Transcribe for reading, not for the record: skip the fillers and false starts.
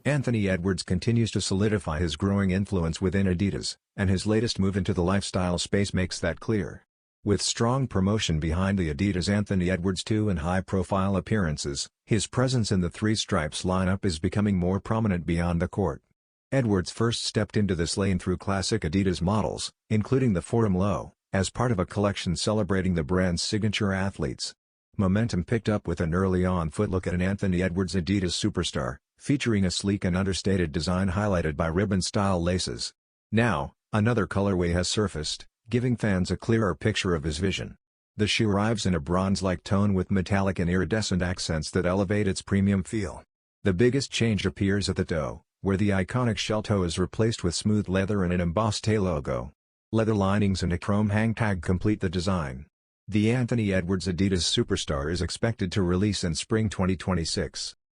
Anthony Edwards continues to solidify his growing influence within Adidas, and his latest move into the lifestyle space makes that clear. With strong promotion behind the Adidas Anthony Edwards 2 and high-profile appearances, his presence in the Three Stripes lineup is becoming more prominent beyond the court. Edwards first stepped into this lane through classic Adidas models, including the Forum Low, as part of a collection celebrating the brand's signature athletes. Momentum picked up with an early-on footlook at an Anthony Edwards Adidas Superstar, featuring a sleek and understated design highlighted by ribbon-style laces. Now, another colorway has surfaced, giving fans a clearer picture of his vision. The shoe arrives in a bronze-like tone with metallic and iridescent accents that elevate its premium feel. The biggest change appears at the toe, where the iconic shell toe is replaced with smooth leather and an embossed toe logo. Leather linings and a chrome hang tag complete the design. The Anthony Edwards Adidas Superstar is expected to release in spring 2026.